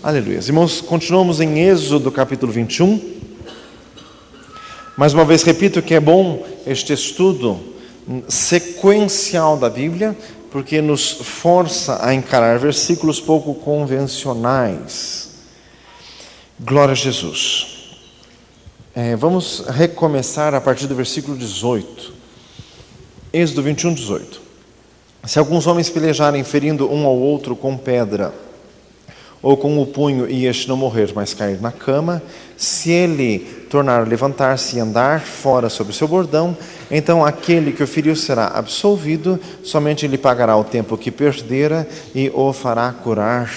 Aleluia. Irmãos, continuamos em Êxodo capítulo 21. Mais uma vez repito que é bom este estudo sequencial da Bíblia, porque nos força a encarar versículos pouco convencionais. Glória a Jesus. Vamos recomeçar a partir do versículo 18. Êxodo 21, 18. Se alguns homens pelejarem ferindo um ao outro com pedra, ou com o punho, e este não morrer, mas cair na cama, se ele tornar a levantar-se e andar fora sobre o seu bordão, então aquele que o feriu será absolvido, somente ele pagará o tempo que perdera e o fará curar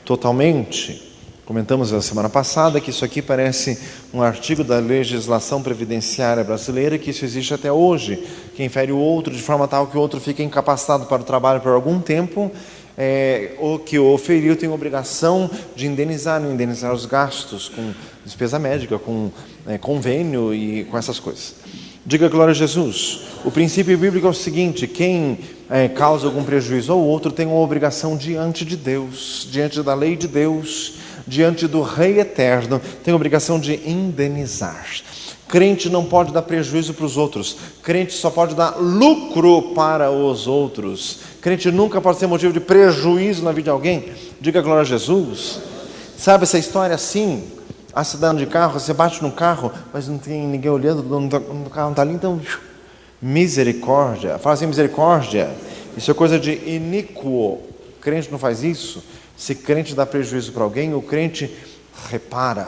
totalmente. Comentamos na semana passada que isso aqui parece um artigo da legislação previdenciária brasileira, que isso existe até hoje. Quem fere o outro de forma tal que o outro fique incapacitado para o trabalho por algum tempo, o que o feriu tem a obrigação de indenizar os gastos com despesa médica, com convênio e com essas coisas. Diga glória a Jesus. O princípio bíblico é o seguinte: quem causa algum prejuízo ao outro tem uma obrigação diante de Deus, diante da lei de Deus, diante do Rei Eterno, tem a obrigação de indenizar. Crente não pode dar prejuízo para os outros. Crente só pode dar lucro para os outros. Crente nunca pode ser motivo de prejuízo na vida de alguém. Diga glória a Jesus. Sabe essa história assim? Acidente de carro, você bate no carro, mas não tem ninguém olhando, o carro não está ali, então misericórdia. Fala assim, misericórdia. Isso é coisa de iníquo. Crente não faz isso. Se crente dá prejuízo para alguém, o crente repara,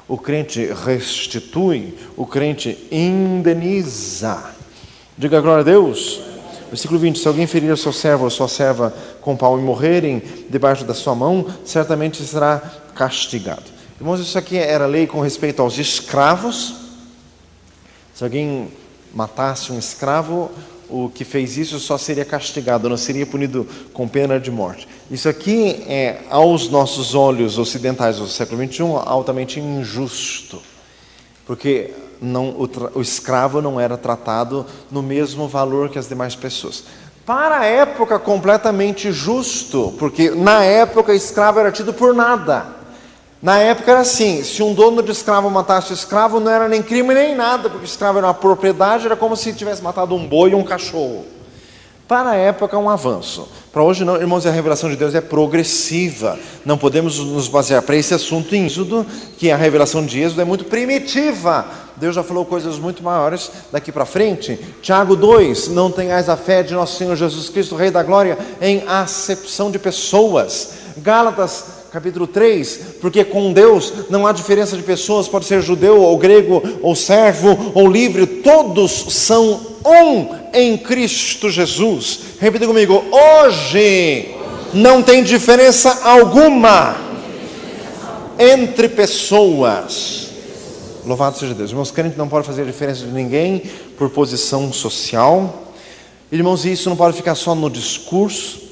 o crente restitui, o crente indeniza. Diga glória a Deus. Versículo 20, se alguém ferir seu servo ou sua serva com pau e morrerem debaixo da sua mão, certamente será castigado. Irmãos, isso aqui era lei com respeito aos escravos. Se alguém matasse um escravo, o que fez isso só seria castigado, não seria punido com pena de morte. Isso aqui é, aos nossos olhos ocidentais do século XXI, altamente injusto, porque o escravo não era tratado no mesmo valor que as demais pessoas. Para a época, completamente justo, porque na época escravo era tido por nada. Na época era assim, se um dono de escravo matasse o escravo, não era nem crime nem nada, porque o escravo era uma propriedade, era como se tivesse matado um boi ou um cachorro. Para a época, um avanço. Para hoje não, irmãos, a revelação de Deus é progressiva. Não podemos nos basear para esse assunto em Êxodo, que a revelação de Êxodo é muito primitiva. Deus já falou coisas muito maiores daqui para frente. Tiago 2, não tenhais a fé de nosso Senhor Jesus Cristo, Rei da Glória, em acepção de pessoas. Gálatas capítulo 3, porque com Deus não há diferença de pessoas, pode ser judeu ou grego, ou servo ou livre, todos são um em Cristo Jesus. Repita comigo, hoje não tem diferença alguma entre pessoas. Louvado seja Deus. Irmãos, crente não pode fazer diferença de ninguém por posição social. Irmãos, isso não pode ficar só no discurso.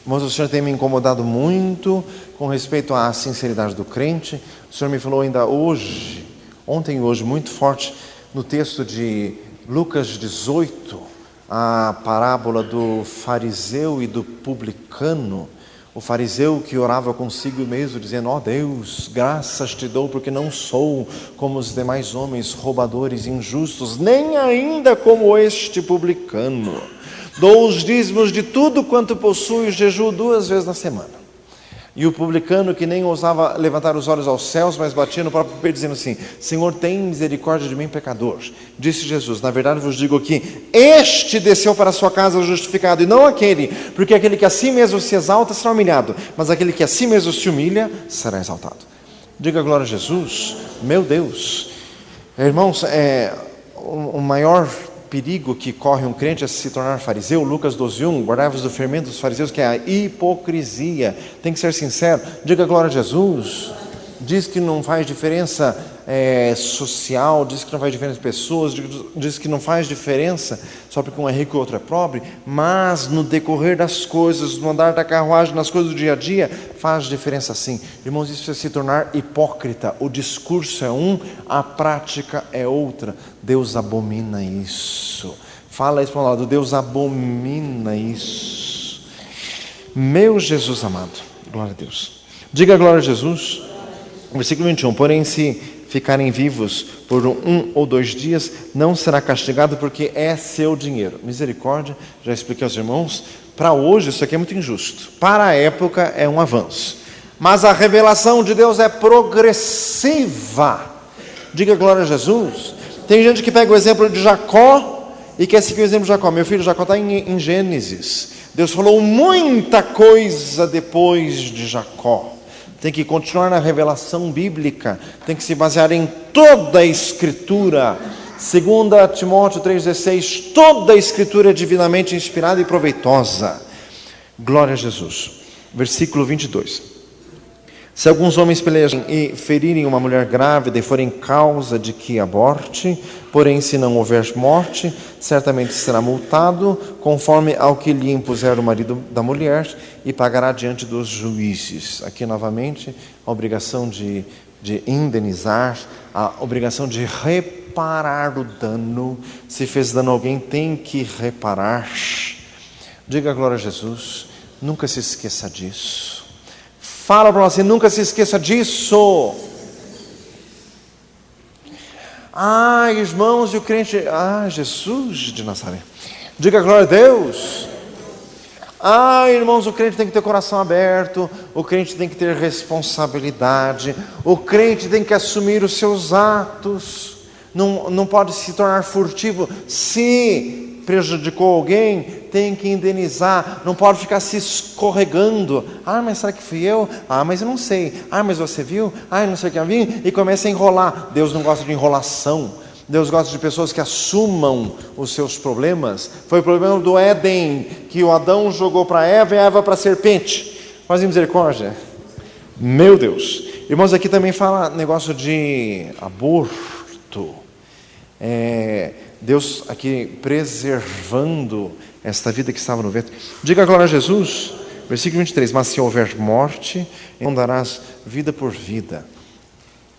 Irmãos, o Senhor tem me incomodado muito com respeito à sinceridade do crente. O Senhor me falou ainda ontem e hoje, muito forte, no texto de Lucas 18, a parábola do fariseu e do publicano. O fariseu que orava consigo mesmo, dizendo, ó Deus, graças te dou, porque não sou como os demais homens, roubadores, injustos, nem ainda como este publicano. Dou os dízimos de tudo quanto possuo e jejuo 2 vezes na semana. E o publicano, que nem ousava levantar os olhos aos céus, mas batia no próprio peito, dizendo assim, Senhor, tem misericórdia de mim, pecador. Disse Jesus, na verdade vos digo que este desceu para a sua casa justificado, e não aquele, porque aquele que a si mesmo se exalta será humilhado, mas aquele que a si mesmo se humilha será exaltado. Diga glória a Jesus. Meu Deus. Irmãos, o maior perigo que corre um crente é se tornar fariseu. Lucas 12:1, guardai-vos do fermento dos fariseus, que é a hipocrisia. Tem que ser sincero. Diga glória a Jesus. Diz que não faz diferença social, diz que não faz diferença de pessoas, diz que não faz diferença só porque um é rico e o outro é pobre, mas no decorrer das coisas, no andar da carruagem, nas coisas do dia a dia, faz diferença sim. Irmãos, isso é se tornar hipócrita. O discurso é um, a prática é outra. Deus abomina isso. Fala isso para o lado, Deus abomina isso. Meu Jesus amado, glória a Deus. Diga glória a Jesus. Versículo 21. Porém, se ficarem vivos por 1 ou 2 dias, não será castigado, porque é seu dinheiro. Misericórdia, já expliquei aos irmãos. Para hoje isso aqui é muito injusto. Para a época é um avanço. Mas a revelação de Deus é progressiva. Diga glória a Jesus. Tem gente que pega o exemplo de Jacó e quer seguir o exemplo de Jacó. Meu filho, Jacó está em Gênesis. Deus falou muita coisa depois de Jacó. Tem que continuar na revelação bíblica. Tem que se basear em toda a Escritura. 2 Timóteo 3,16. Toda a Escritura é divinamente inspirada e proveitosa. Glória a Jesus. Versículo 22. Se alguns homens pelejarem e ferirem uma mulher grávida e forem causa de que aborte, porém se não houver morte, certamente será multado, conforme ao que lhe impuser o marido da mulher, e pagará diante dos juízes. Aqui novamente a obrigação de indenizar, a obrigação de reparar o dano. Se fez dano a alguém, tem que reparar. Diga glória a Jesus, nunca se esqueça disso. Fala para você, nunca se esqueça disso. Irmãos, e o crente... Jesus de Nazaré. Diga glória a Deus. Irmãos, o crente tem que ter o coração aberto. O crente tem que ter responsabilidade. O crente tem que assumir os seus atos. Não pode se tornar furtivo. Se prejudicou alguém, tem que indenizar, não pode ficar se escorregando. Mas será que fui eu? Mas eu não sei. Mas você viu? Não sei o que eu vi. E começa a enrolar. Deus não gosta de enrolação. Deus gosta de pessoas que assumam os seus problemas. Foi o problema do Éden, que o Adão jogou para Eva e a Eva para a serpente. Faz misericórdia. Meu Deus. Irmãos, aqui também fala negócio de aborto. Deus aqui preservando esta vida que estava no ventre. Diga glória a Jesus. Versículo 23. Mas se houver morte, então darás vida por vida.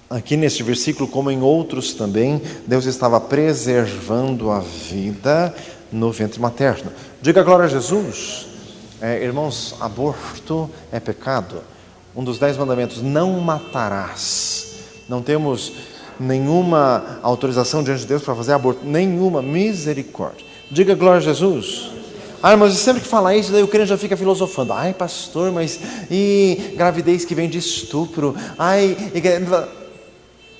Aqui neste versículo, como em outros também, Deus estava preservando a vida no ventre materno. Diga glória a Jesus. Irmãos, aborto é pecado. Um dos 10 mandamentos, não matarás. Não temos nenhuma autorização diante de Deus para fazer aborto, nenhuma. Misericórdia. Diga glória a Jesus. Mas sempre que fala isso, daí o crente já fica filosofando. Pastor, mas e gravidez que vem de estupro?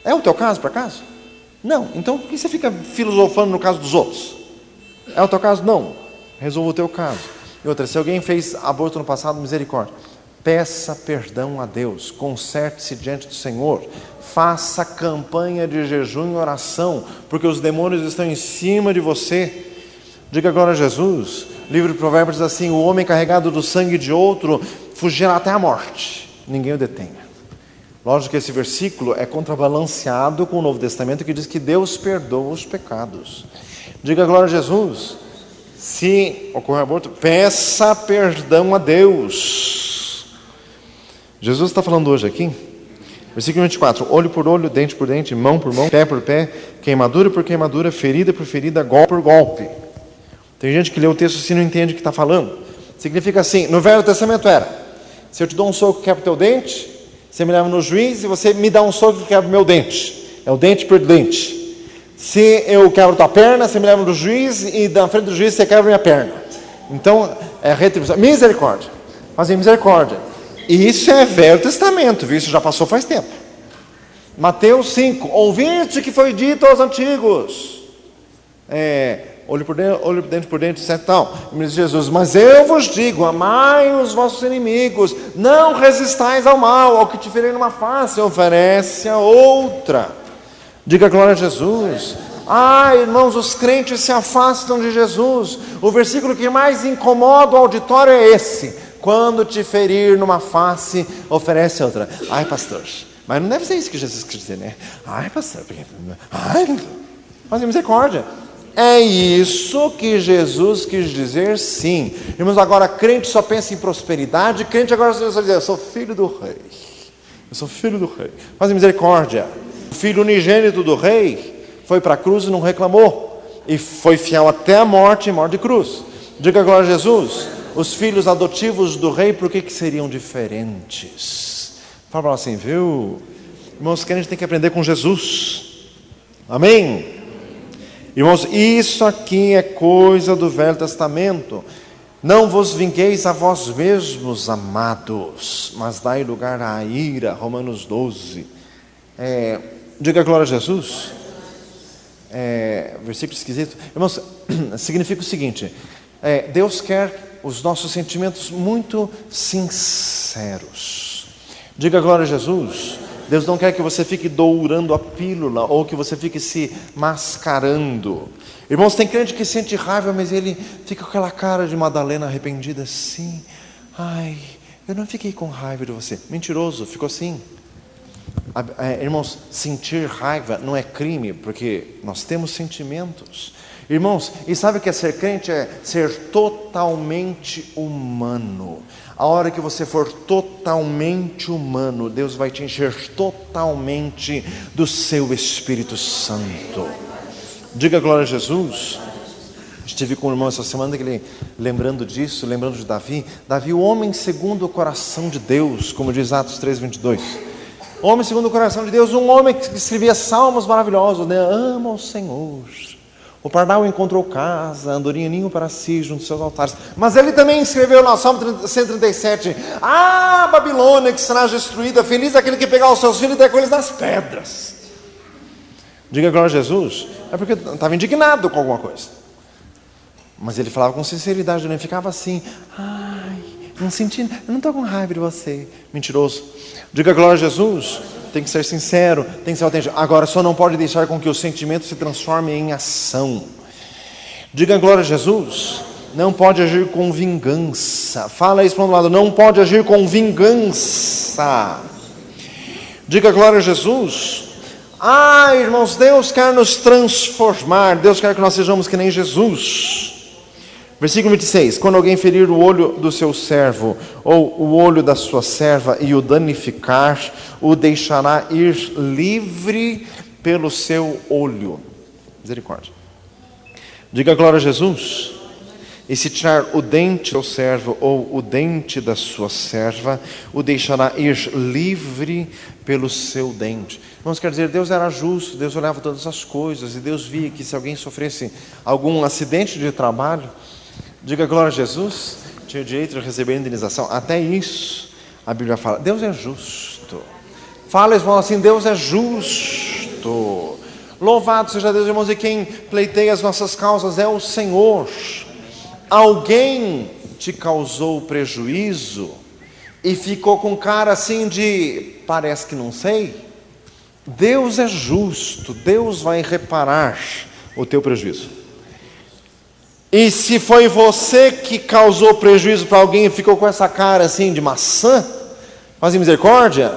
É o teu caso, por acaso? Não. Então por que você fica filosofando no caso dos outros? É o teu caso? Não. Resolva o teu caso. E outra, se alguém fez aborto no passado, misericórdia. Peça perdão a Deus, conserte-se diante do Senhor, faça campanha de jejum e oração, porque os demônios estão em cima de você. Diga glória a Jesus. O livro de Provérbios diz assim: o homem carregado do sangue de outro fugirá até a morte, ninguém o detenha. Lógico que esse versículo é contrabalanceado com o Novo Testamento, que diz que Deus perdoa os pecados. Diga glória a Jesus. Se ocorrer aborto, peça perdão a Deus. Jesus está falando hoje aqui, versículo 24, olho por olho, dente por dente, mão por mão, pé por pé, queimadura por queimadura, ferida por ferida, golpe por golpe. Tem gente que lê o texto assim e não entende o que está falando. Significa assim, no Velho Testamento era, se eu te dou um soco que quebra o teu dente, você me leva no juiz e você me dá um soco que quebra o meu dente. É o dente por dente. Se eu quebro tua perna, você me leva no juiz e na frente do juiz você quebra minha perna. Então, é retribuição. Misericórdia. Fazer misericórdia. E isso é Velho Testamento, viu? Isso já passou faz tempo. Mateus 5. Ouviste que foi dito aos antigos. Olho por dente por dente, etc. E me diz Jesus, mas eu vos digo, amai os vossos inimigos, não resistais ao mal, ao que te ferir numa face, oferece a outra. Diga glória a Jesus. Irmãos, os crentes se afastam de Jesus. O versículo que mais incomoda o auditório é esse: quando te ferir numa face, oferece a outra. Pastor, mas não deve ser isso que Jesus quis dizer, né? Pastor, mas misericórdia. É isso que Jesus quis dizer, sim. Irmãos, agora crente só pensa em prosperidade, crente agora só diz, eu sou filho do rei. Eu sou filho do rei. Faz misericórdia. O filho unigênito do rei foi para a cruz e não reclamou. E foi fiel até a morte, e morte de cruz. Diga glória a Jesus. Os filhos adotivos do rei, por que seriam diferentes? Fala para ela assim, viu? Irmãos, que a gente tem que aprender com Jesus. Amém? Irmãos, isso aqui é coisa do Velho Testamento. Não vos vingueis a vós mesmos, amados, mas dai lugar à ira. Romanos 12. Diga glória a Jesus. Versículo esquisito. Irmãos, significa o seguinte: Deus quer os nossos sentimentos muito sinceros. Diga glória a Jesus. Deus não quer que você fique dourando a pílula ou que você fique se mascarando. Irmãos, tem crente que sente raiva, mas ele fica com aquela cara de Madalena arrependida assim. Ai, eu não fiquei com raiva de você. Mentiroso, ficou assim. Irmãos, sentir raiva não é crime, porque nós temos sentimentos. Irmãos, e sabe o que é ser crente? É ser totalmente humano. A hora que você for totalmente humano, Deus vai te encher totalmente do seu Espírito Santo. Diga glória a Jesus. Estive com o irmão essa semana, lembrando disso, lembrando de Davi. Davi, o homem segundo o coração de Deus, como diz Atos 3:22. Homem segundo o coração de Deus, um homem que escrevia salmos maravilhosos, né? Ama o Senhor. O pardal encontrou casa, andorinha ninho para si, junto aos seus altares. Mas ele também escreveu no Salmo 137, Babilônia que será destruída, feliz aquele que pegar os seus filhos e der com eles nas pedras. Diga glória a Jesus. É porque estava indignado com alguma coisa. Mas ele falava com sinceridade, ele não ficava assim, não senti, eu não estou com raiva de você. Mentiroso. Diga glória a Jesus. Tem que ser sincero, tem que ser autêntico. Agora, só não pode deixar com que o sentimento se transforme em ação. Diga glória a Jesus. Não pode agir com vingança. Fala isso para o lado. Não pode agir com vingança. Diga glória a Jesus. Irmãos, Deus quer nos transformar. Deus quer que nós sejamos que nem Jesus. Versículo 26, quando alguém ferir o olho do seu servo, ou o olho da sua serva, e o danificar, o deixará ir livre pelo seu olho. Misericórdia. Diga glória a Jesus. E se tirar o dente do seu servo, ou o dente da sua serva, o deixará ir livre pelo seu dente. Vamos quer dizer, Deus era justo, Deus olhava todas as coisas, e Deus via que se alguém sofresse algum acidente de trabalho, diga glória a Jesus, tinha o direito de receber indenização. Até isso, a Bíblia fala, Deus é justo. Fala, irmão, assim, Deus é justo. Louvado seja Deus, irmãos, e quem pleiteia as nossas causas é o Senhor. Alguém te causou prejuízo e ficou com cara assim de, parece que não sei. Deus é justo, Deus vai reparar o teu prejuízo. E se foi você que causou prejuízo para alguém e ficou com essa cara assim de maçã, faz misericórdia,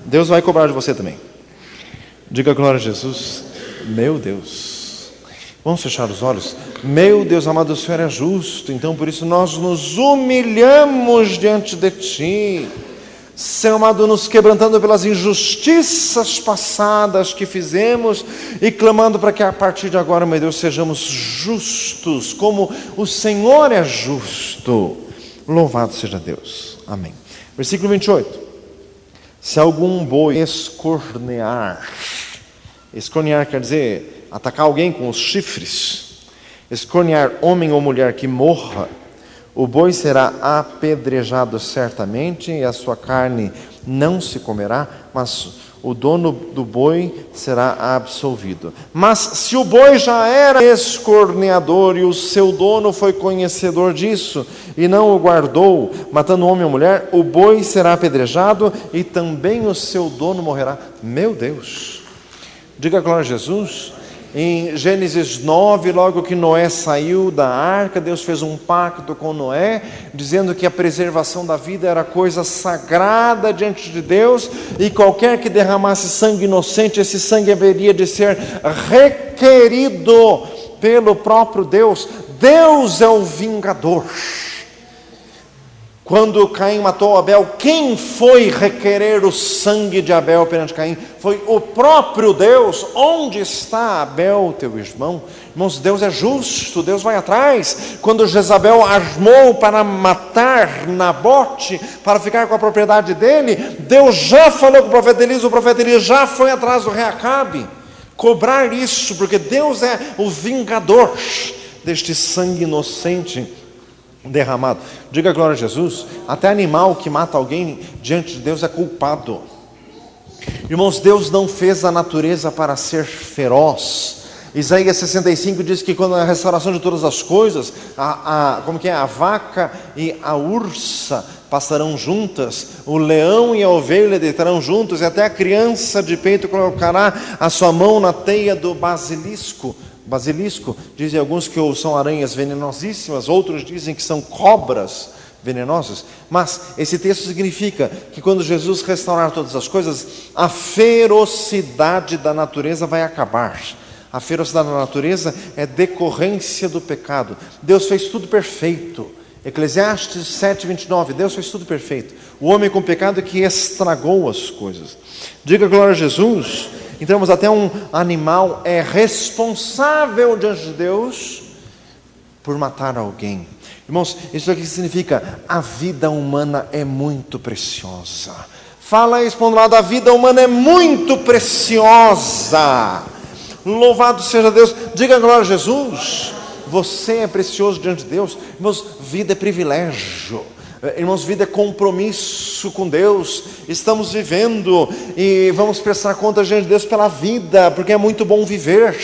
Deus vai cobrar de você também. Diga glória a Jesus. Meu Deus. Vamos fechar os olhos. Meu Deus amado, o Senhor é justo, então por isso nós nos humilhamos diante de Ti. Senhor amado, nos quebrantando pelas injustiças passadas que fizemos e clamando para que a partir de agora, meu Deus, sejamos justos, como o Senhor é justo. Louvado seja Deus. Amém. Versículo 28. Se algum boi escornear quer dizer atacar alguém com os chifres, escornear homem ou mulher que morra, o boi será apedrejado certamente, e a sua carne não se comerá, mas o dono do boi será absolvido. Mas se o boi já era escorneador, e o seu dono foi conhecedor disso, e não o guardou, matando homem ou mulher, o boi será apedrejado, e também o seu dono morrerá. Meu Deus! Diga glória a Jesus. Em Gênesis 9, logo que Noé saiu da arca, Deus fez um pacto com Noé, dizendo que a preservação da vida era coisa sagrada diante de Deus, e qualquer que derramasse sangue inocente, esse sangue haveria de ser requerido pelo próprio Deus. Deus é o vingador. Quando Caim matou Abel, quem foi requerer o sangue de Abel perante Caim? Foi o próprio Deus. Onde está Abel, teu irmão? Irmãos, Deus é justo, Deus vai atrás. Quando Jezabel armou para matar Nabote, para ficar com a propriedade dele, Deus já falou com o profeta Elias já foi atrás do rei Acabe, cobrar isso, porque Deus é o vingador deste sangue inocente derramado. Diga glória a Jesus. Até animal que mata alguém diante de Deus é culpado. Irmãos, Deus não fez a natureza para ser feroz. Isaías 65 diz que quando a restauração de todas as coisas, a vaca e a ursa passarão juntas, o leão e a ovelha deitarão juntos, e até a criança de peito colocará a sua mão na teia do basilisco. Basilisco, dizem alguns que são aranhas venenosíssimas, outros dizem que são cobras venenosas. Mas esse texto significa que quando Jesus restaurar todas as coisas, a ferocidade da natureza vai acabar. A ferocidade da natureza é decorrência do pecado. Deus fez tudo perfeito. Eclesiastes 7:29, Deus fez tudo perfeito. O homem com pecado é que estragou as coisas. Diga glória a Jesus. Então, até um animal é responsável diante de Deus por matar alguém. Irmãos, isso aqui significa: a vida humana é muito preciosa. Fala isso para um lado, a vida humana é muito preciosa. Louvado seja Deus. Diga glória a Jesus. Você é precioso diante de Deus. Irmãos, vida é privilégio. Irmãos, vida é compromisso com Deus. Estamos vivendo e vamos prestar conta diante de Deus pela vida, porque é muito bom viver.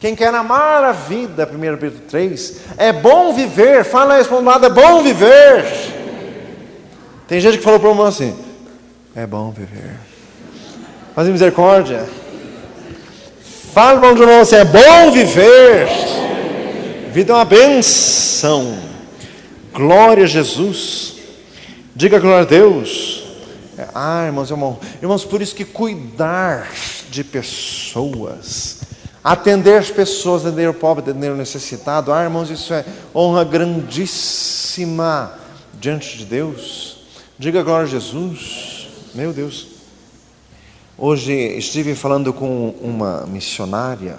Quem quer amar a vida, 1 Pedro 3, é bom viver. Fala isso para um lado, é bom viver. Tem gente que falou para o irmão assim: é bom viver. Faz misericórdia. Fala para o irmão assim: é bom viver. Vida é uma benção. Glória a Jesus. Diga glória a Deus. Irmãos, por isso que cuidar de pessoas, atender as pessoas, atender o pobre, atender o necessitado, irmãos, isso é honra grandíssima diante de Deus. Diga glória a Jesus. Meu Deus. Hoje estive falando com uma missionária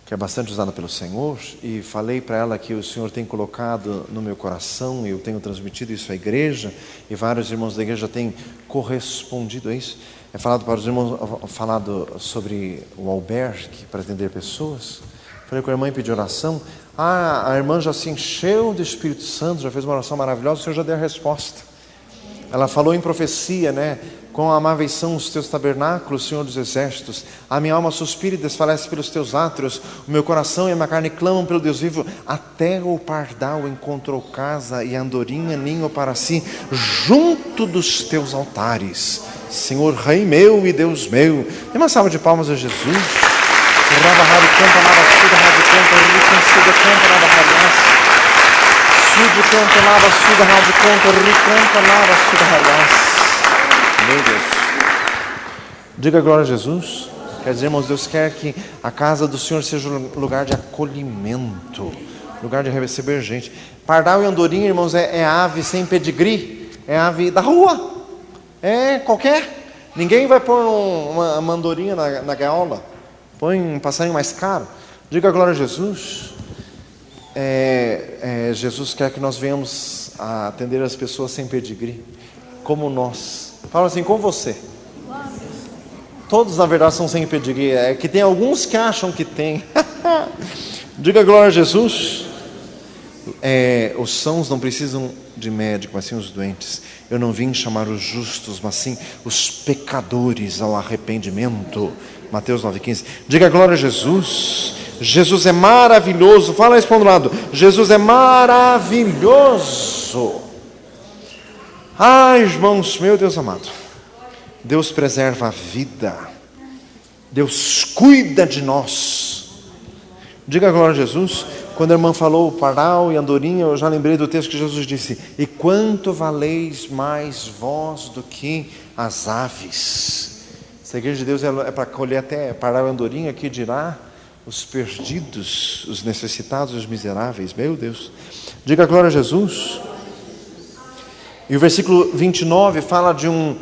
que é bastante usada pelo Senhor, e falei para ela que o Senhor tem colocado no meu coração, e eu tenho transmitido isso à igreja, e vários irmãos da igreja têm correspondido a isso. É falado para os irmãos, falado sobre o albergue para atender pessoas. Falei com a irmã e pedi oração. A irmã já se encheu do Espírito Santo, já fez uma oração maravilhosa, o Senhor já deu a resposta. Ela falou em profecia, né? Com amáveis são os teus tabernáculos, Senhor dos exércitos. A minha alma suspira e desfalece pelos teus átrios. O meu coração e a minha carne clamam pelo Deus vivo. Até o pardal encontrou casa e a andorinha ninho para si, junto dos teus altares. Senhor, Rei meu e Deus meu. Dê uma salva de palmas a Jesus. Meu Deus. Diga glória a Jesus. Quer dizer, irmãos, Deus quer que a casa do Senhor seja um lugar de acolhimento, lugar de receber gente. Pardal e andorinha, irmãos, é ave sem pedigree, é ave da rua, é qualquer. Ninguém vai pôr uma andorinha na gaiola, põe um passarinho mais caro. Diga glória a Jesus. Jesus quer que nós venhamos a atender as pessoas sem pedigree, como nós. Fala assim, com você. Todos na verdade são sem pedigree. É que tem alguns que acham que tem. Diga glória a Jesus. Os sãos não precisam de médico, mas sim os doentes. Eu não vim chamar os justos, mas sim os pecadores ao arrependimento. Mateus 9,15. Diga glória a Jesus. Jesus é maravilhoso. Fala isso para o lado. Jesus é maravilhoso. Irmãos, meu Deus amado, Deus preserva a vida, Deus cuida de nós. Diga glória a Jesus. Quando a irmã falou pardal e andorinha, eu já lembrei do texto que Jesus disse: e quanto valeis mais vós do que as aves. Essa igreja de Deus é para colher até pardal e andorinha, que dirá os perdidos, os necessitados, os miseráveis. Meu Deus. Diga glória a Jesus. E o versículo 29 fala de um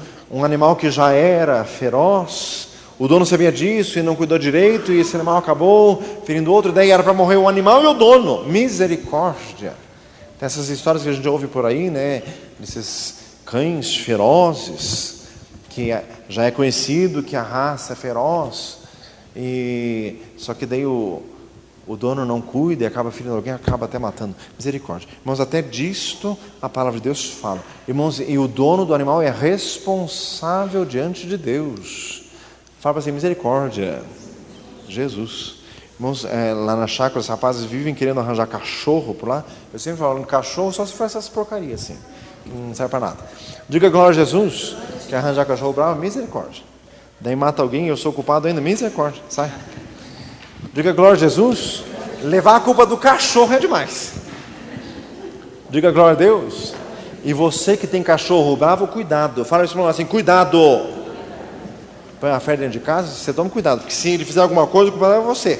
animal que já era feroz, O dono sabia disso e não cuidou direito, e esse animal acabou ferindo outro, daí era para morrer o animal e o dono. Misericórdia. Tem essas histórias que a gente ouve por aí, né? Desses cães ferozes, que já é conhecido que a raça é feroz, só que daí o dono não cuida e acaba ferindo alguém, acaba até matando. Misericórdia. Irmãos, até disto a palavra de Deus fala. Irmãos, e o dono do animal é responsável diante de Deus. Fala assim, misericórdia, Jesus. Irmãos, lá na chácara, os rapazes vivem querendo arranjar cachorro por lá. Eu sempre falo, cachorro só se for essas porcarias assim, não serve para nada. Diga glória a Jesus, quer arranjar cachorro bravo, misericórdia. Daí mata alguém, eu sou culpado ainda, misericórdia, sai. Diga glória a Jesus, levar a culpa do cachorro é demais. Diga glória a Deus. E você que tem cachorro bravo, cuidado. Fala isso para nós assim, cuidado. Põe a fé dentro de casa, você toma cuidado, porque se ele fizer alguma coisa, o culpado é você.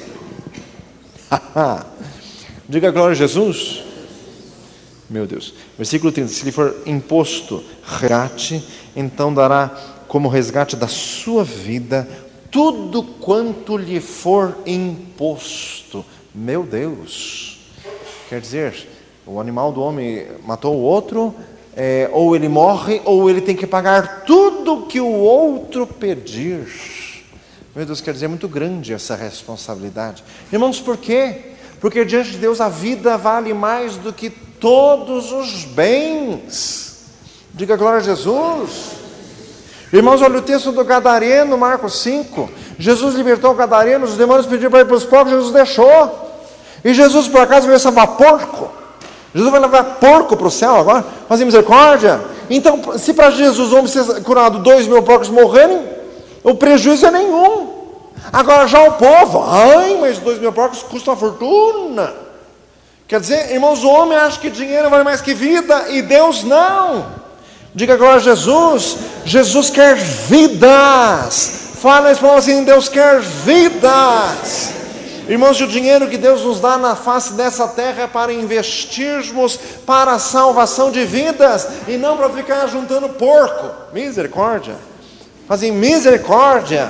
Diga glória a Jesus. Meu Deus. Versículo 30. Se lhe for imposto resgate, então dará como resgate da sua vida tudo quanto lhe for imposto. Meu Deus. Quer dizer, o animal do homem matou o outro, ou ele morre, ou ele tem que pagar tudo que o outro pedir. Meu Deus, quer dizer, é muito grande essa responsabilidade. Irmãos, por quê? Porque diante de Deus a vida vale mais do que todos os bens. Diga glória a Jesus. Irmãos, olha o texto do Gadareno, Marcos 5. Jesus libertou o Gadareno, os demônios pediram para ir para os pobres, Jesus deixou. E Jesus por acaso veio salvar porco? Jesus vai levar porco para o céu agora? Fazer misericórdia? Então, se para Jesus vamos ser curados 2.000 porcos morrerem, o prejuízo é nenhum. Agora já o povo, mas 2.000 porcos custam uma fortuna. Quer dizer, irmãos, o homem acha que dinheiro vale mais que vida, e Deus não. Diga agora a Jesus. Jesus quer vidas. Fala isso assim, Deus quer vidas. Irmãos, o dinheiro que Deus nos dá na face dessa terra é para investirmos para a salvação de vidas, e não para ficar juntando porco. Misericórdia. Fazem misericórdia.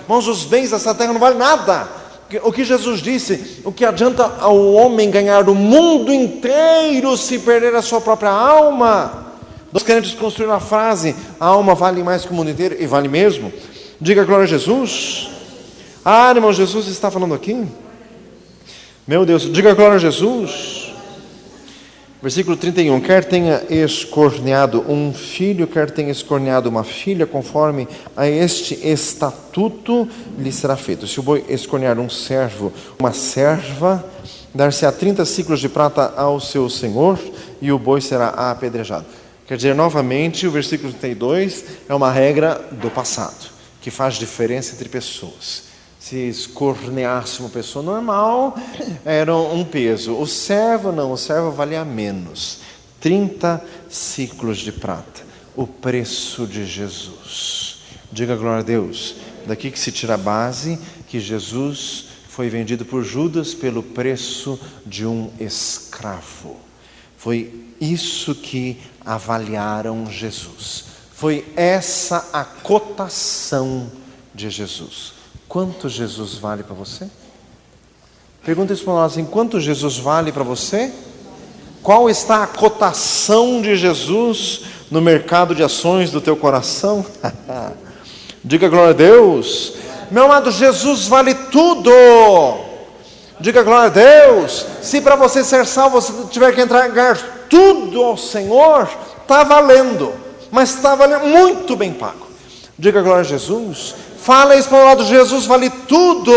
Irmãos, os bens dessa terra não valem nada. O que Jesus disse, o que adianta ao homem ganhar o mundo inteiro se perder a sua própria alma? Nós queremos construir uma frase, a alma vale mais que o mundo inteiro, e vale mesmo. Diga glória a Jesus. Irmão, Jesus está falando aqui. Meu Deus, diga glória a Jesus. Versículo 31. Quer tenha escorneado um filho, quer tenha escorneado uma filha, conforme a este estatuto lhe será feito. Se o boi escornear um servo, uma serva, dar-se-á 30 ciclos de prata ao seu senhor, e o boi será apedrejado. Quer dizer, novamente, o versículo 32 é uma regra do passado, que faz diferença entre pessoas. Se escorneasse uma pessoa normal, era um peso. O servo não, o servo valia menos. 30 ciclos de prata, o preço de Jesus. Diga glória a Deus. Daqui que se tira a base que Jesus foi vendido por Judas pelo preço de um escravo. Foi isso que avaliaram Jesus. Foi essa a cotação de Jesus. Quanto Jesus vale para você? Pergunta isso para nós assim, quanto Jesus vale para você? Qual está a cotação de Jesus no mercado de ações do teu coração? Diga glória a Deus. Meu amado, Jesus vale tudo. Diga glória a Deus. Se para você ser salvo você tiver que entregar tudo ao Senhor, está valendo. Mas está valendo, muito bem pago. Diga glória a Jesus. Fala isso para o lado, Jesus vale tudo.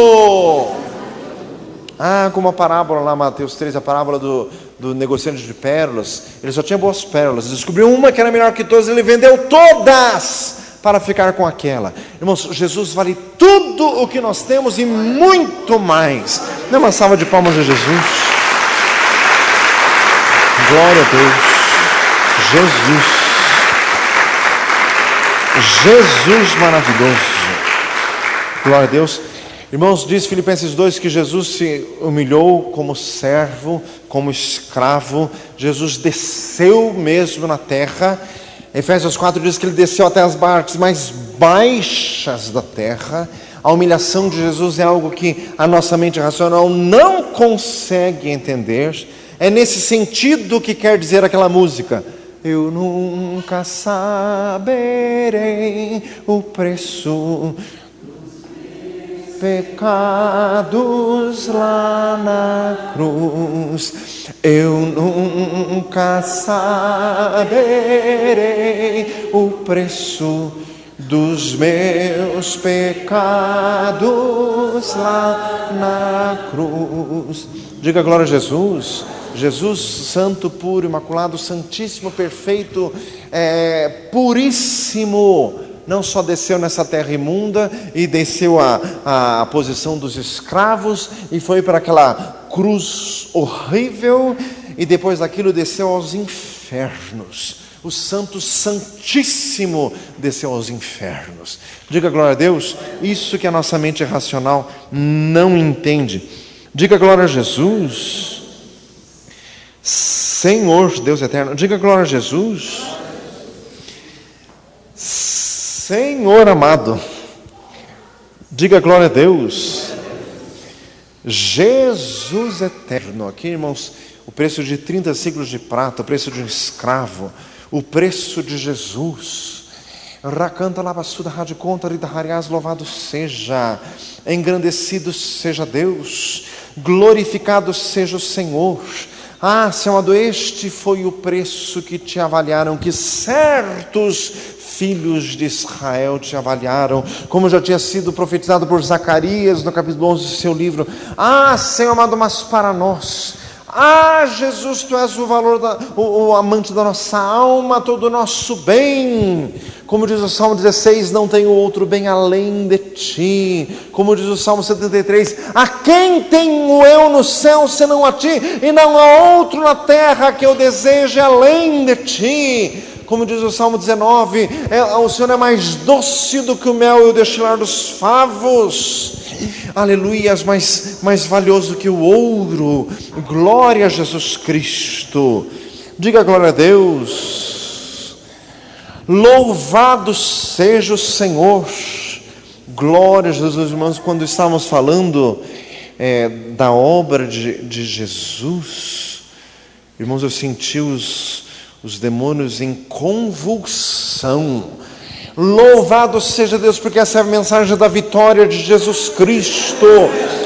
Como a parábola lá, Mateus 3, a parábola do negociante de pérolas. Ele só tinha boas pérolas, descobriu uma que era melhor que todas, ele vendeu todas para ficar com aquela. Irmãos, Jesus vale tudo o que nós temos e muito mais. Dê uma salva de palmas a Jesus. Glória a Deus. Jesus maravilhoso. Glória a Deus. Irmãos, diz Filipenses 2 que Jesus se humilhou como servo, como escravo. Jesus desceu mesmo na terra. Efésios 4 diz que ele desceu até as partes mais baixas da terra. A humilhação de Jesus é algo que a nossa mente racional não consegue entender. É nesse sentido que quer dizer aquela música: eu nunca saberei o preço pecados lá na cruz, eu nunca saberei o preço dos meus pecados lá na cruz. Diga glória a Jesus. Jesus, santo, puro, imaculado, santíssimo, perfeito, puríssimo, não só desceu nessa terra imunda e desceu a posição dos escravos e foi para aquela cruz horrível, e depois daquilo desceu aos infernos. O Santo Santíssimo desceu aos infernos. Diga glória a Deus. Isso que a nossa mente racional não entende. Diga glória a Jesus. Senhor Deus eterno. Diga glória a Jesus. Senhor amado. Diga glória a Deus. Jesus eterno. Aqui, irmãos, o preço de 30 ciclos de prata, o preço de um escravo, o preço de Jesus. Racanta lavassuda radiconta ridahariás, louvado seja, engrandecido seja Deus, glorificado seja o Senhor. Ah, Senhor amado, este foi o preço que te avaliaram, que certos filhos de Israel te avaliaram, como já tinha sido profetizado por Zacarias no capítulo 11 do seu livro. Ah, Senhor amado, mas para nós, ah, Jesus, tu és o valor, o amante da nossa alma, todo o nosso bem. Como diz o Salmo 16, não tenho outro bem além de ti. Como diz o Salmo 73, a quem tenho eu no céu senão a ti? E não há outro na terra que eu deseje além de ti. Como diz o Salmo 19, o Senhor é mais doce do que o mel e o destilar dos favos. Aleluias, mais valioso que o ouro. Glória a Jesus Cristo. Diga glória a Deus. Louvado seja o Senhor. Glória a Jesus. Irmãos, quando estávamos falando da obra de Jesus, irmãos, eu senti os demônios em convulsão. Louvado seja Deus, porque essa é a mensagem da vitória de Jesus Cristo.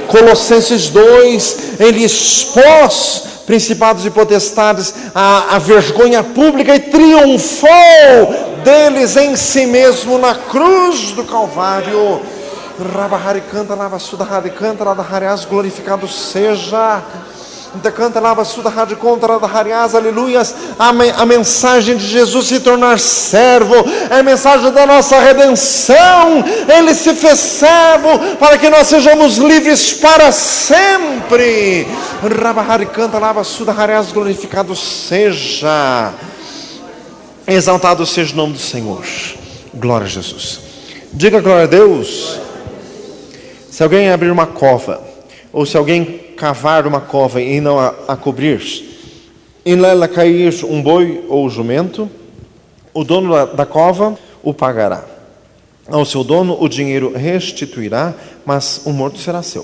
Colossenses 2, ele expôs principados e potestades a vergonha pública e triunfou deles em si mesmo na cruz do Calvário. Rabahari canta, lava suda rade canta, lava hariás, glorificado seja. Canta, lava suda rade contra da hariás, aleluias. A mensagem de Jesus se tornar servo é a mensagem da nossa redenção. Ele se fez servo para que nós sejamos livres para sempre. Rabahari canta, lava suda hariás, glorificado seja. Exaltado seja o nome do Senhor. Glória a Jesus. Diga glória a Deus. Se alguém abrir uma cova, ou se alguém cavar uma cova e não a cobrir, e nela cair um boi ou jumento, o dono da cova o pagará. Ao seu dono o dinheiro restituirá, mas o morto será seu.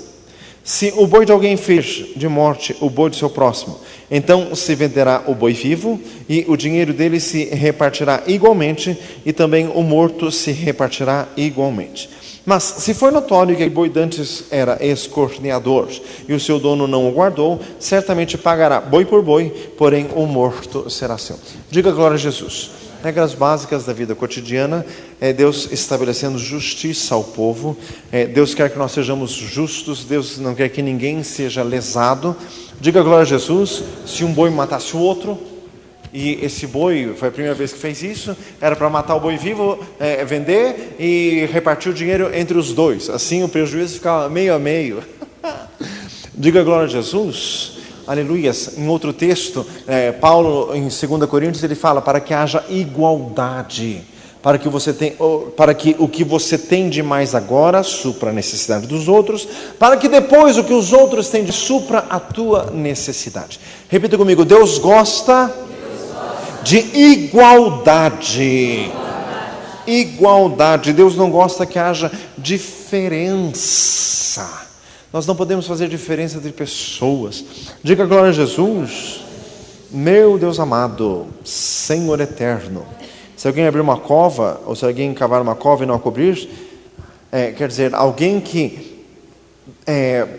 Se o boi de alguém fez de morte o boi do seu próximo, então se venderá o boi vivo, e o dinheiro dele se repartirá igualmente, e também o morto se repartirá igualmente. Mas se for notório que o boi dantes era escorneador, e o seu dono não o guardou, certamente pagará boi por boi, porém o morto será seu. Diga glória a Jesus. Regras básicas da vida cotidiana, Deus estabelecendo justiça ao povo. Deus quer que nós sejamos justos, Deus não quer que ninguém seja lesado. Diga glória a Jesus. Se um boi matasse o outro, e esse boi, foi a primeira vez que fez isso, era para matar o boi vivo, vender e repartir o dinheiro entre os dois. Assim o prejuízo ficava meio a meio. Diga glória a Jesus. Aleluias. Em outro texto, Paulo, em 2 Coríntios, ele fala para que haja igualdade, para que o que você tem de mais agora supra a necessidade dos outros, para que depois o que os outros têm de supra a tua necessidade. Repita comigo: Deus gosta de igualdade. igualdade. Deus não gosta que haja diferença. Nós não podemos fazer diferença entre pessoas. Diga glória a Jesus. Meu Deus amado, Senhor eterno. Se alguém abrir uma cova, ou se alguém cavar uma cova e não a cobrir, quer dizer, alguém que,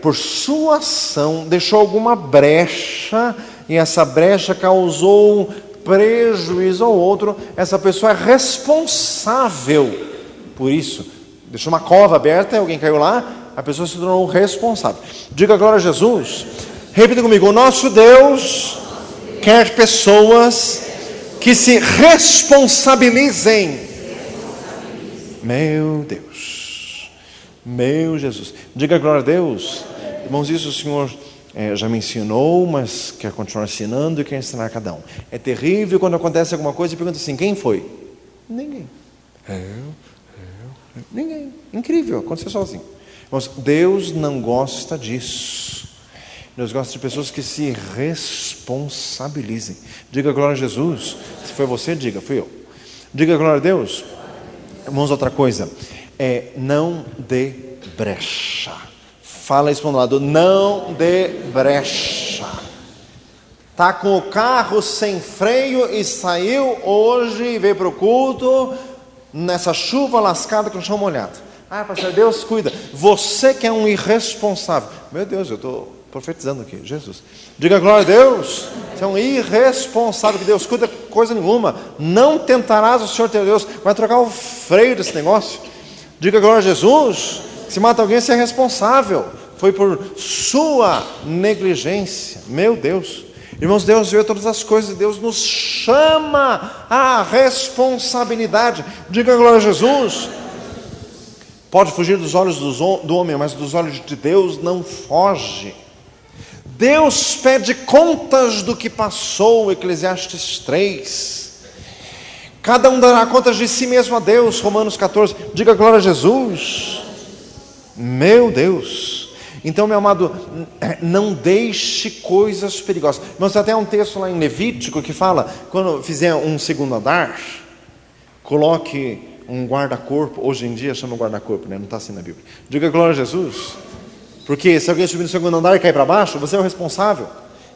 por sua ação, deixou alguma brecha, e essa brecha causou prejuízo ao outro, essa pessoa é responsável por isso. Deixou uma cova aberta e alguém caiu lá, a pessoa se tornou responsável. Diga glória a Jesus. Repita comigo: o nosso Deus quer pessoas que se responsabilizem. Meu Deus, meu Jesus. Diga glória a Deus. Irmãos, isso o Senhor já me ensinou, mas quer continuar ensinando e quer ensinar a cada um. É terrível quando acontece alguma coisa e pergunta assim: quem foi? Ninguém. Ninguém. Incrível, aconteceu sozinho. Irmãos, Deus não gosta disso. Deus gosta de pessoas que se responsabilizem. Diga glória a Jesus. Se foi você, diga, fui eu. Diga glória a Deus. Irmãos, outra coisa, não dê brecha. Fala isso para um lado: não dê brecha. Está com o carro sem freio e saiu hoje e veio para o culto nessa chuva lascada com o chão molhado. Pastor, Deus cuida. Você que é um irresponsável. Meu Deus, eu estou profetizando aqui, Jesus. Diga glória a Deus. Você é um irresponsável, que Deus cuida coisa nenhuma. Não tentarás o Senhor teu Deus. Vai trocar o freio desse negócio. Diga glória a Jesus. Se mata alguém, você é responsável. Foi por sua negligência. Meu Deus. Irmãos, Deus vê todas as coisas. Deus nos chama à responsabilidade. Diga glória a Jesus. Pode fugir dos olhos do homem, mas dos olhos de Deus não foge. Deus pede contas do que passou, Eclesiastes 3. Cada um dará contas de si mesmo a Deus, Romanos 14. Diga glória a Jesus. Meu Deus. Então, meu amado, não deixe coisas perigosas. Mas até um texto lá em Levítico que fala: quando fizer um segundo andar, coloque um guarda-corpo. Hoje em dia chama guarda-corpo, né? Não está assim na Bíblia. Diga glória a Jesus. Porque se alguém subir no segundo andar e cair para baixo, você é o responsável.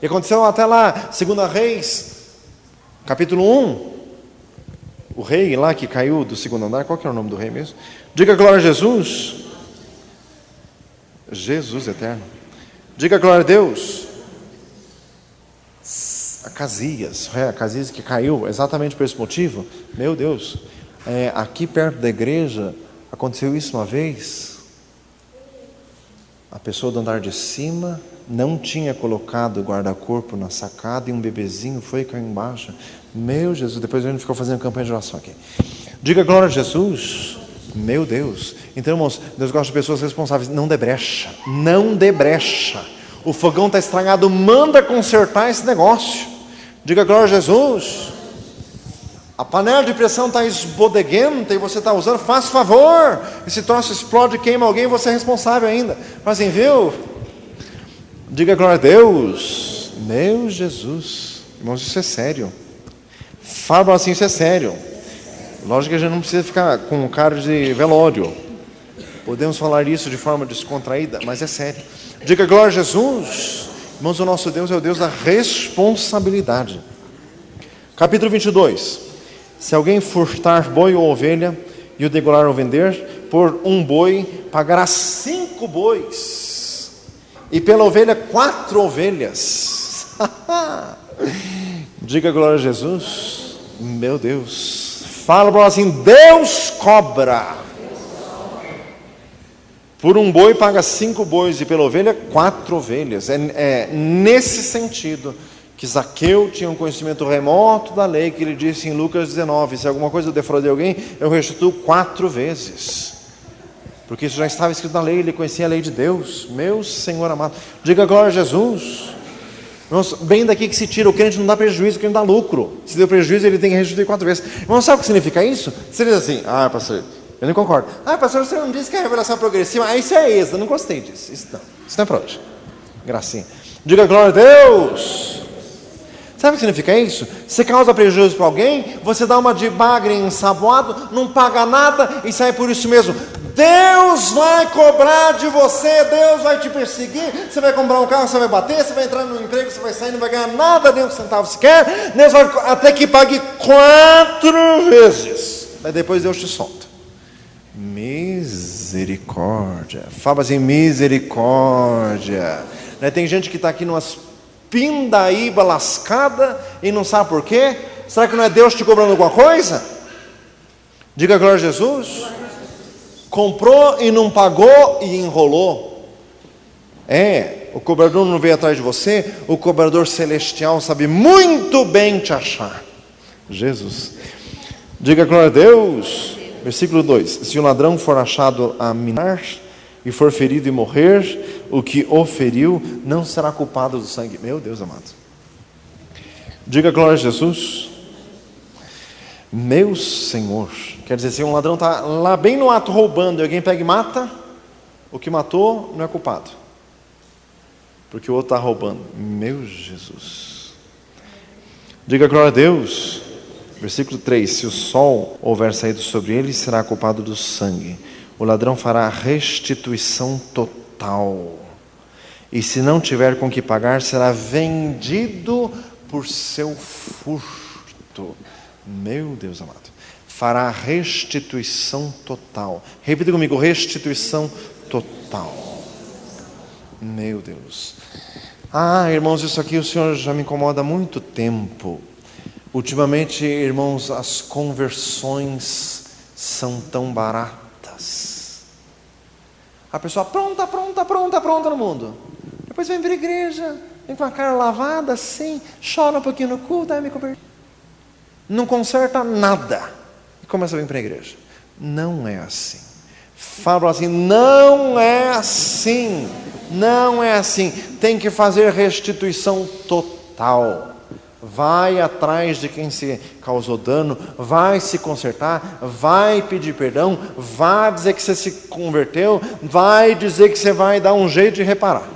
E aconteceu até lá, 2 Reis, capítulo 1. O rei lá que caiu do segundo andar, qual que era o nome do rei mesmo? Diga glória a Jesus. Jesus eterno. Diga glória a Deus. Acasias que caiu exatamente por esse motivo. Meu Deus. Aqui perto da igreja aconteceu isso uma vez. A pessoa do andar de cima não tinha colocado o guarda-corpo na sacada e um bebezinho foi e caiu embaixo. Meu Jesus, depois a gente ficou fazendo campanha de oração aqui. Diga glória a Jesus. Meu Deus. Então, irmãos, Deus gosta de pessoas responsáveis. Não dê brecha. Não dê brecha. O fogão está estragado, manda consertar esse negócio. Diga glória a Jesus. A panela de pressão está esbodeguenta e você está usando, faz favor. E se troço explode, queima alguém, você é responsável ainda. Mas assim, viu? Diga glória a Deus. Meu Jesus. Irmãos, isso é sério. Fala assim, isso é sério. Lógico que a gente não precisa ficar com cara de velório. Podemos falar isso de forma descontraída, mas é sério. Diga glória a Jesus. Irmãos, o nosso Deus é o Deus da responsabilidade. Capítulo 22. Se alguém furtar boi ou ovelha e o degolar ou vender, por um boi pagará 5 bois, e pela ovelha 4 ovelhas. Diga glória a Jesus. Meu Deus. Fala para assim: Deus cobra. Por um boi paga 5 bois e pela ovelha 4 ovelhas. É nesse sentido que Zaqueu tinha um conhecimento remoto da lei, que ele disse em Lucas 19: se alguma coisa eu defraudei alguém, eu restituo 4 vezes. Porque isso já estava escrito na lei, ele conhecia a lei de Deus. Meu Senhor amado. Diga glória a Jesus. Irmãos, bem daqui que se tira: o crente não dá prejuízo, o crente dá lucro. Se deu prejuízo, ele tem que restituir 4 vezes. Irmãos, sabe o que significa isso? Você diz assim: pastor, eu não concordo. Pastor, você não disse que é a revelação progressiva? Isso é isso, eu não gostei disso. Isso não é para hoje. Gracinha. Diga glória a Deus. Sabe o que significa isso? Você causa prejuízo para alguém, você dá uma de bagre ensaboado, não paga nada e sai por isso mesmo. Deus vai cobrar de você, Deus vai te perseguir, você vai comprar um carro, você vai bater, você vai entrar no emprego, você vai sair, não vai ganhar nada, nem um centavo sequer, Deus vai até que pague 4 vezes, mas depois Deus te solta. Misericórdia, fala assim, misericórdia. Tem gente que está aqui numas pindaíba lascada e não sabe por quê. Será que não é Deus te cobrando alguma coisa? Diga glória a Jesus. Comprou e não pagou e enrolou. O cobrador não veio atrás de você. O cobrador celestial sabe muito bem te achar. Jesus. Diga glória a Deus. Versículo 2: se o ladrão for achado a minar e for ferido e morrer, o que o feriu não será culpado do sangue. Meu Deus amado. Diga glória a Jesus. Meu Senhor. Quer dizer, se um ladrão está lá bem no ato roubando e alguém pega e mata, o que matou não é culpado, porque o outro está roubando. Meu Jesus. Diga glória a Deus. Versículo 3: se o sol houver saído sobre ele, será culpado do sangue. O ladrão fará restituição total, e se não tiver com que pagar, será vendido por seu furto. Meu Deus amado. Fará restituição total. Repita comigo, restituição total. Meu Deus. Irmãos, isso aqui o Senhor já me incomoda há muito tempo. Ultimamente, irmãos, as conversões são tão baratas. A pessoa pronta no mundo. Depois vem para a igreja, vem com a cara lavada assim, chora um pouquinho no culto, me converti. Não conserta nada e começa a vir para a igreja. Não é assim. Fala assim, não é assim. Não é assim. Tem que fazer restituição total. Vai atrás de quem se causou dano, vai se consertar, vai pedir perdão, vai dizer que você se converteu, vai dizer que você vai dar um jeito de reparar.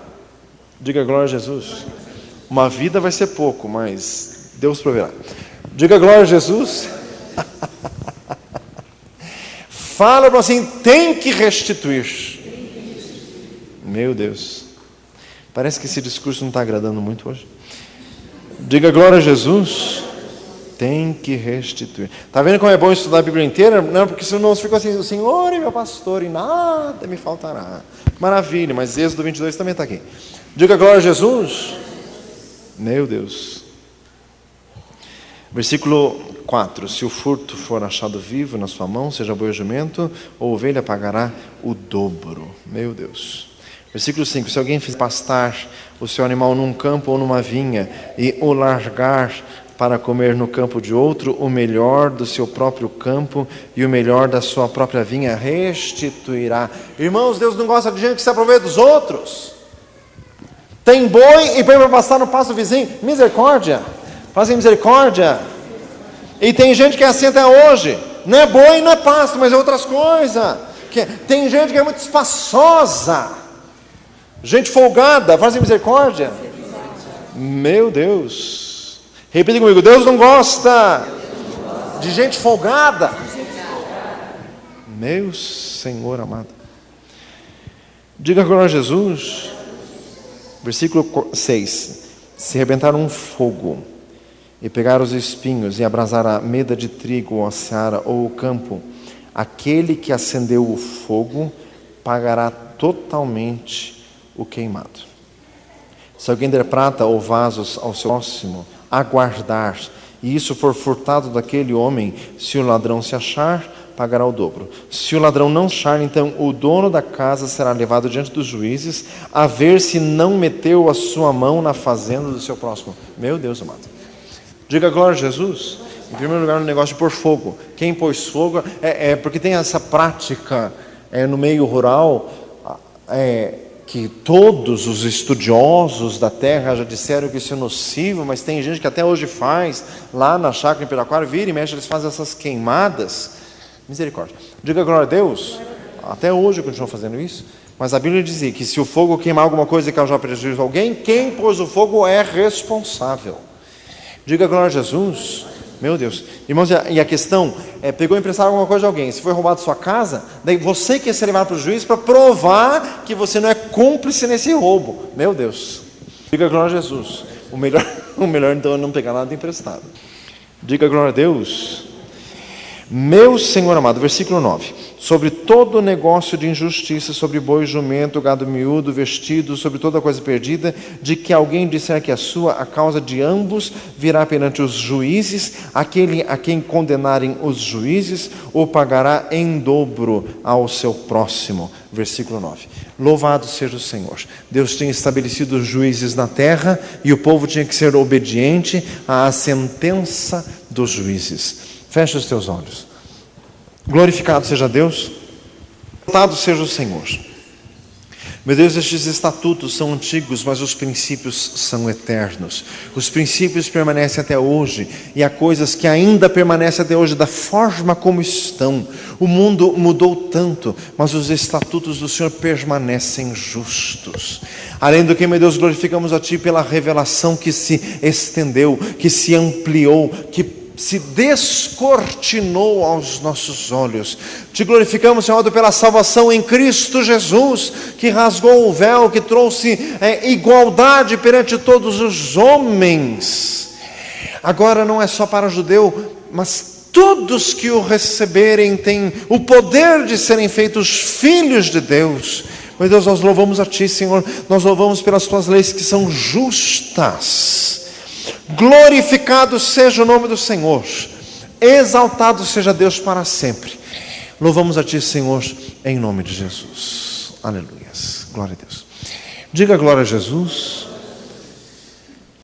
Diga glória a Jesus. Uma vida vai ser pouco, mas Deus proverá. Diga glória a Jesus. Fala para assim, tem que restituir. Meu Deus. Parece que esse discurso não está agradando muito hoje. Diga glória a Jesus. Tem que restituir. Está vendo como é bom estudar a Bíblia inteira? Não, porque senão você fica assim, o Senhor é meu pastor e nada me faltará. Maravilha, mas Êxodo 22 também está aqui. Diga glória a Jesus. Meu Deus. Versículo 4: se o furto for achado vivo na sua mão, seja boi ou jumento, ou ovelha, pagará o dobro. Meu Deus. Versículo 5: se alguém fizer pastar o seu animal num campo ou numa vinha, e o largar para comer no campo de outro, o melhor do seu próprio campo e o melhor da sua própria vinha restituirá. Irmãos, Deus não gosta de gente que se aproveita dos outros. Tem boi e põe para pastar no pasto vizinho. Misericórdia. Fazem misericórdia. E tem gente que é assim até hoje. Não é boi, não é pasto, mas é outras coisas. Tem gente que é muito espaçosa. Gente folgada. Fazem misericórdia. Meu Deus. Repita comigo. Deus não gosta de gente folgada. Meu Senhor amado. Diga glória a Jesus. Versículo 6. Se rebentar um fogo e pegar os espinhos e abrasar a meda de trigo ou a seara ou o campo, aquele que acendeu o fogo pagará totalmente o queimado. Se alguém der prata ou vasos ao seu próximo a guardar, e isso for furtado daquele homem, se o ladrão se achar, pagará o dobro. Se o ladrão não achar, então o dono da casa será levado diante dos juízes, a ver se não meteu a sua mão na fazenda do seu próximo. Meu Deus amado. Diga glória a Jesus. Em primeiro lugar, no negócio de pôr fogo. Quem pôs fogo porque tem essa prática no meio rural, que todos os estudiosos da terra já disseram que isso é nocivo, mas tem gente que até hoje faz, lá na chácara em Piraquara, vira e mexe, eles fazem essas queimadas. Misericórdia. Diga glória a Deus. Até hoje continuam fazendo isso. Mas a Bíblia dizia que se o fogo queimar alguma coisa e causar prejuízo a alguém, quem pôs o fogo é responsável. Diga glória a Jesus. Meu Deus. Irmãos, e a questão é, pegou emprestado alguma coisa de alguém, se foi roubado sua casa, daí você quer ser levado para o juiz para provar que você não é cúmplice nesse roubo. Meu Deus. Diga glória a Jesus. O melhor então é não pegar nada emprestado. Diga glória a Deus. Meu Senhor amado, versículo 9: sobre todo negócio de injustiça, sobre boi, jumento, gado miúdo, vestido, sobre toda coisa perdida, de que alguém disser que é sua, a causa de ambos virá perante os juízes, aquele a quem condenarem os juízes, o pagará em dobro ao seu próximo. Versículo 9. Louvado seja o Senhor. Deus tinha estabelecido os juízes na terra, e o povo tinha que ser obediente à sentença dos juízes. Fecha os teus olhos. Glorificado seja Deus, louvado seja o Senhor. Meu Deus, estes estatutos são antigos, mas os princípios são eternos. Os princípios permanecem até hoje, e há coisas que ainda permanecem até hoje da forma como estão. O mundo mudou tanto, mas os estatutos do Senhor permanecem justos. Além do que, meu Deus, glorificamos a Ti pela revelação que se estendeu, que se ampliou, que se descortinou aos nossos olhos. Te glorificamos, Senhor, pela salvação em Cristo Jesus, que rasgou o véu, que trouxe igualdade perante todos os homens. Agora não é só para o judeu, mas todos que o receberem têm o poder de serem feitos filhos de Deus. Meu Deus, nós louvamos a Ti, Senhor, nós louvamos pelas Tuas leis que são justas. Glorificado seja o nome do Senhor, exaltado seja Deus para sempre. Louvamos a Ti, Senhor, em nome de Jesus. Aleluia. Glória a Deus. Diga glória a Jesus.